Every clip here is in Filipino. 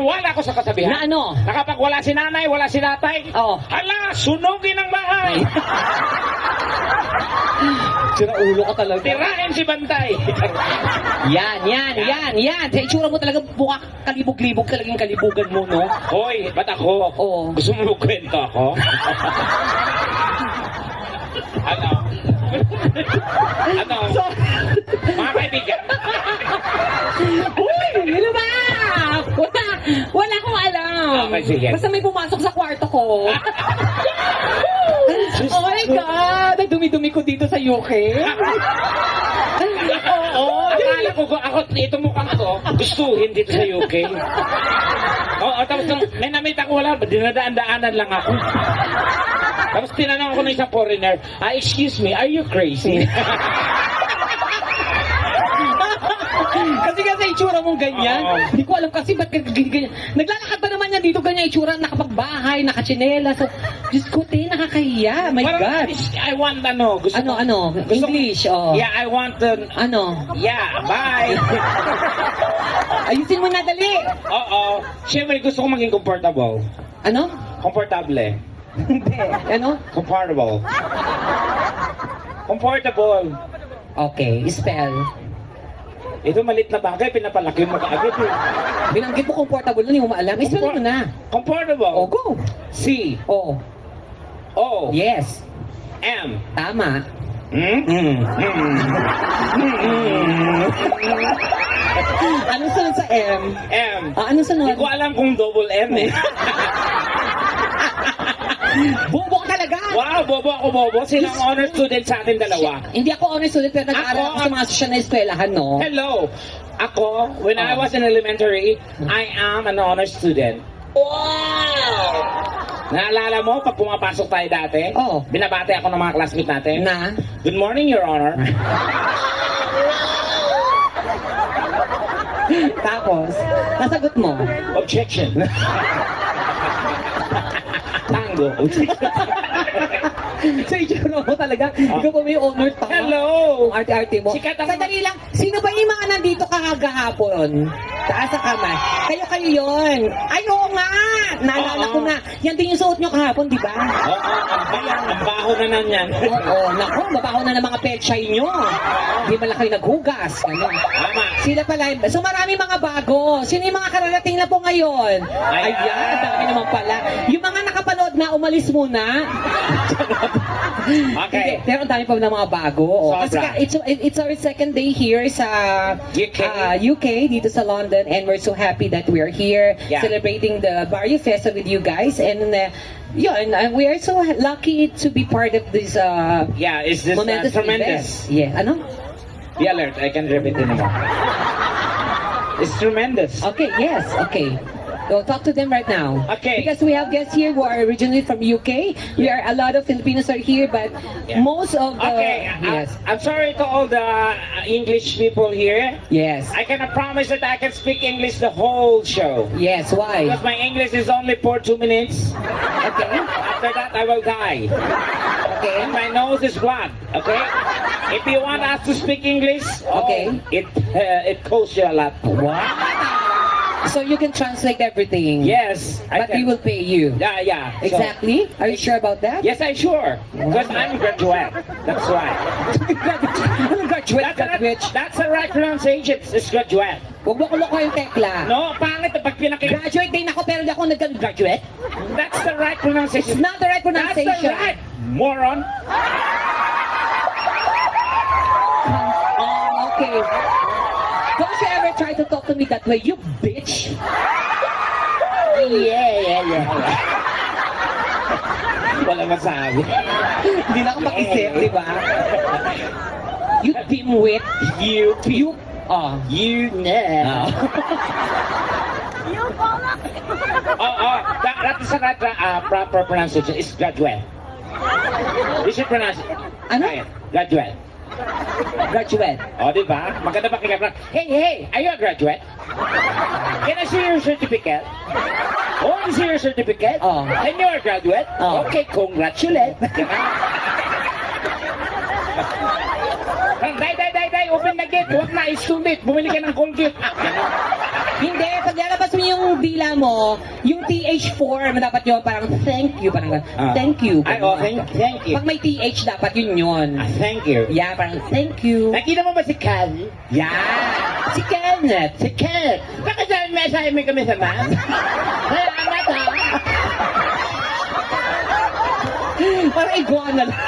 Wala ako sa kasabihan. Na ano? Na kapag wala si nanay, wala si tatay. Oo. Hala, sunugin ang bahay. Sira ulo ka talaga. Tirahin si Bantay. Yan. Sa itsura mo talaga mukha kalibog-libog talagang kalibugan mo, no? Hoy, ba't ako? Oo. Gusto mo magkwento ako? Ano? Ano? Mga kaibigan. Uy, ano ba? Wala akong alam. Okay, sige. Basta may pumasok sa kwarto ko. Oh my God! Ang dumi-dumi ko dito sa UK. Oo, akala ko ako, ito mukhang ko, gustuhin dito sa UK. Oo, tapos nung may namit ako, wala, dinadaan-daanan lang ako. Tapos tinanong ako ng isang foreigner, excuse me, are you crazy? Kasi itsura mong ganyan. Oo. Hindi ko alam kasi ba't ganyan. Naglalakad ba naman yan dito ganyan itsura, nakapagbahay, nakachinela. So, Diyos ko, nakakahiya. My God. I want gusto Ano? gusto English, oh. Yeah, I want Ano? yeah, bye. Ayusin mo na, dali. Oo. Siyempre, gusto ko maging comfortable. Ano? Comfortable. Hindi. Ano? Comfortable. Comfortable. Okay, spell. Ito malit na bagay, pinapalaki mo kaagad eh. Binanggit mo comfortable na, hindi mo maalam. Spell mo na. Comfortable. Oh, go. C. Oh. O. Yes. M. Tama. Anong sunod sa M? M. Anong sunod? Hindi ko alam kung double M eh. Bobo ka talaga. Wow, bobo. Sila ang honor student sa atin dalawa. Hindi ako honor student pero nag-aaral ako sa mga sosyal na eskwelahan, no? Hello. Ako, when I was in elementary, I am an honor student. Wow! Naalala mo, pag pumapasok tayo dati, binabati ako ng mga classmate natin. Na? Good morning, Your Honor. Tapos, nasagot mo? Objection. Tango. Sa itsura mo talaga, ikaw pa may honor pa. Hello! Ang arte-arte mo. Sikat ang- Sandali lang, sino ba yung mga nandito kahagahapon? Taas sa kamay. Kayo yun. Ay, oo nga! Naalala ko na. Yan din yung suot nyo kahapon, di ba? Ang baho na nanyan. Oo, naku, mabaho na ng mga pechay nyo. Hindi man lang kayo naghugas. Ano? Tama. Sila pala. So marami mga bago. Sino yung mga kararating na po ngayon? Ayan, dami naman pala. Yung mga nakapanood na, umalis muna. Okay. Hindi, pero ang dami pa ng mga bago. Kasi it's our second day here sa UK, dito sa London, and we're so happy that we are here celebrating the Barrio Festa with you guys. And we are so lucky to be part of this Is this momentous tremendous? event. Yeah, ano? The alert, I can repeat it anymore. It's tremendous. Okay, yes, okay. So talk to them right now. Okay. Because we have guests here who are originally from UK. We are a lot of Filipinos are here, but most of the I'm sorry to all the English people here. Yes. I cannot promise that I can speak English the whole show. Yes, why? Because my English is only for 2 minutes. Okay. After that, I will die. Okay. And my nose is blood. Okay. If you want us to speak English, it costs you a lot. Wow. So you can translate everything. Yes. But we will pay you. Yeah. Exactly? Are you sure about that? Yes, I'm sure. Because I'm graduate. That's why. Graduate. That's the right pronunciation. It's graduate. Huwag mo kulokoy yung tekla. No, pangit pag Graduate din ako pero hindi ako nag-graduate. That's the right pronunciation. It's not the right pronunciation. That's the right, moron. Okay. Don't you ever try to talk to me that way, you bitch? Yeah. Wala masabi. Hindi na ako mag-isip, di ba? You dimwit. You. That is the right proper pronunciation. It's graduate. You should pronounce it. Ano? Graduate. Graduate. Di ba? Maganda pa kaya. Hey, are you a graduate? Can I see your certificate? I see your certificate? And you're a graduate? Okay, congratulate. Day, open the gate. Huwag na, student. Bumili ka ng Colgate. Hindi, pag lalabas mo yung dila mo, yung TH4, dapat yun, parang thank you, parang thank you. Ay, thank you. Pag may TH, dapat yun. Thank you. Yeah, parang thank you. Nakita mo ba si Cal? Yeah. Si Kenneth. Si Cal. Bakit sabi mo kami sa ma'am? Salamat ha. Parang iguana lang.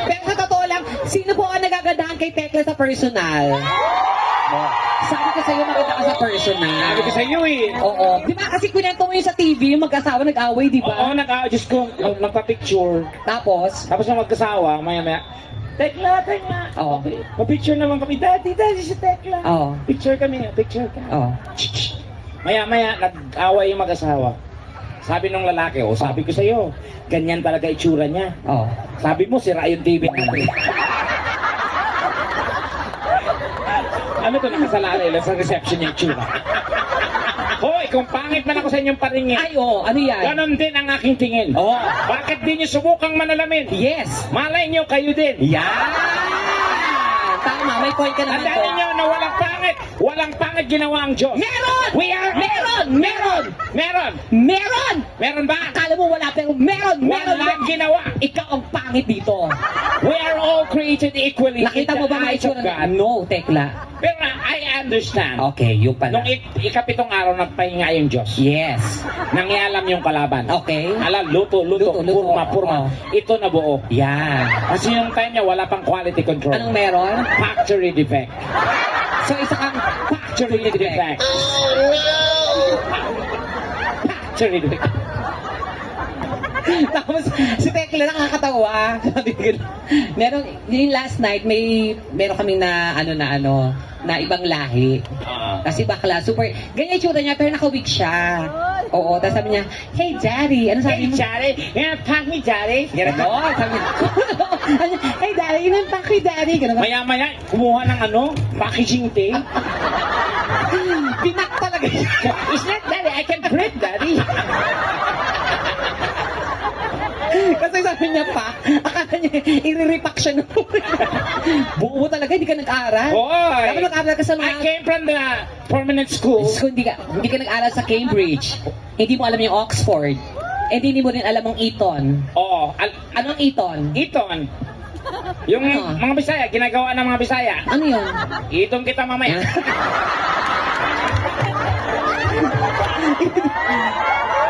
Pero sa totoo lang, sino po ang nagagandahan kay Tekla sa personal? Sabi ko sa'yo, maganda ka sa personal. Sabi ko sa'yo eh. Oo. Di ba kasi kwento mo yung sa TV, yung mag-asawa nag-away, di ba? Oo, Diyos ko, nagpa-picture. Tapos yung mag-asawa, maya-maya, Tekla. Oo. Pa-picture naman kami. Daddy si Tekla. Oo. Picture kami. Oo. Maya-maya, nag-away yung mag-asawa. Sabi nung lalaki, sabi ko sa'yo, ganyan talaga itsura niya. Oo. Sabi mo, sira yung TV natin. Ano to, nakasalalay lang sa reception yung itsura. Hoy, kung pangit man ako sa inyong paringin. Ay, ano yan? Ganon din ang aking tingin. Oo. Bakit di nyo subukang manalamin? Yes. Malay nyo, kayo din. Yan. Tama, may point ka naman po. Tandaan nyo na walang pangit ginawa ang Diyos. Meron! Meron ba? Akala mo wala, pero meron. Walang ginawa. Ikaw ang pangit dito. We are all created equally. Nakita mo ba may eyes of itsura? God. No, Tekla. Pero I understand. Okay, yung pala. Nung ikapitong araw nagpahinga yung Diyos. Yes. Nangialam yung kalaban. Okay. Luto, purma. Ito na buo. Yan. Kasi yung time niya wala pang quality control. Anong meron? Factory defect. So, isa kang Factory defect. Factory defect. Tapos, si Tekla nakakatawa. Meron, yung last night, meron kaming na ibang lahi. Kasi bakla, super, ganyan yung tsura niya, pero naka-wig siya. Oo, tapos sabi niya, hey, Daddy. Ano sabi mo? Hey, Daddy. Pack me, Daddy. Sabi niya, hey, Daddy, pack me, Daddy. Maya-maya, kumuha ng packaging tape. Pinak talaga siya. It's not, Daddy. I can breathe, Daddy. Kasi sabi niya pa, akala niya, i-repack siya ng buo talaga, hindi ka nag-aral. Dapat nag-aral ka sa mga... I came from the permanent school. Hindi ka nag-aral sa Cambridge. Hindi mo alam yung Oxford. Hindi mo rin alam ang Eton. Oo. Anong Eton? Eton. Yung mga Bisaya, ginagawa ng mga Bisaya. Ano yun? Eton kita mamaya.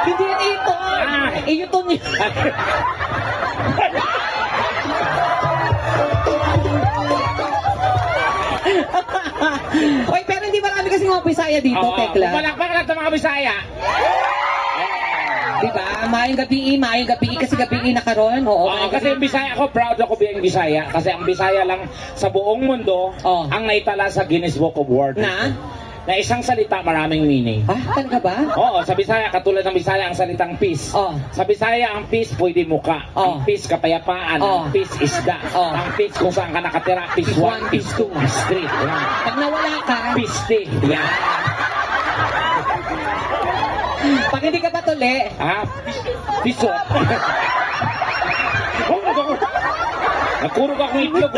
Hindi yan Eton. Eton yun. Oy, pero hindi marami kasi mga Bisaya dito, Tekla. Palakpak lang mga Bisaya. Diba? Maayong gabi kasi gabi nakaroon. Oo, kasi yung Bisaya ako, proud ako biyang Bisaya. Kasi ang Bisaya lang sa buong mundo ang naitala sa Guinness Book of World. Na isang salita, maraming meaning. Talaga ba? Oo, sa Bisaya, katulad ng Bisaya, ang salitang peace. Sa Bisaya, ang peace pwede muka. Ang peace, kapayapaan. Ang peace, isda. Ang peace, kung saan ka nakatira. Peace 1, peace 2, peace 3. Pag nawala ka, peace 3. Yan. Pag hindi ka patuli, piso. Nagkurog akong itlog.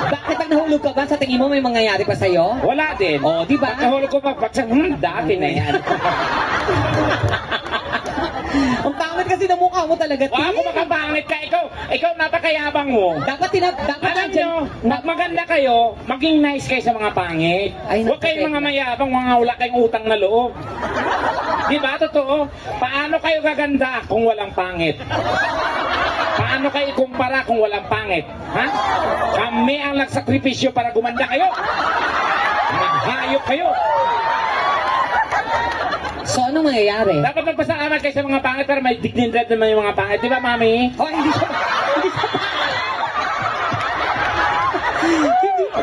Bakit pag nahulog ka ba, sa tingin mo may mangyayari pa sa'yo? Wala din. Di ba? Pag nahulog ko pa, dati na yan. Ang pangit kasi ng mukha mo talaga, Tim. Ako makapangit ka. Ikaw napakayabang mo. Dapat alam nyo, maganda kayo, maging nice kayo sa mga pangit. Huwag kayong mga mayabang, mga wala kayong utang na loob. Diba? Totoo. Paano kayo gaganda kung walang pangit? Paano kayo ikumpara kung walang pangit? Ha? Kami ang nagsakripisyo para gumanda kayo. Maghayop kayo. So, anong mangyayari? Dapat magpasalamat kayo sa mga pangit, pero may dignidad naman yung mga pangit. Di ba, Mami?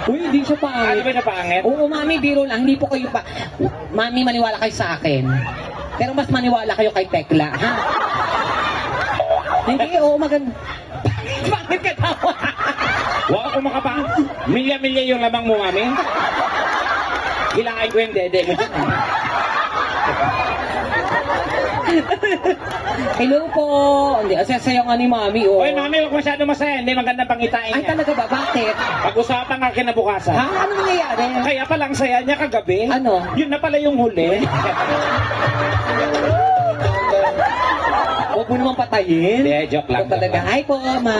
Hindi siya pangit. Di ba na pangit? Oo, Mami, biro lang. Hindi po kayo pa... Mami, maniwala kayo sa akin. Pero mas maniwala kayo kay Tekla, ha? Hindi, maganda. Bakit ka tawa? Huwag ako makapangit. Milya-milya yung lamang mo, Mami. Kailangan ko yung dede mo dyan. Hello po. Hindi, asaya nga ni Mami, oh. Oy, Mami, huwag masyado masaya. Hindi maganda pangitain Ay, niya. talaga ba? Bakit? Pag-usapan nga kinabukasan. Ha? Ano nangyayari? Kaya palang saya niya kagabi. Ano? Yun na pala yung huli. Huwag mo naman patayin. Hindi, joke lang. Ito talaga. Hi po, Ma.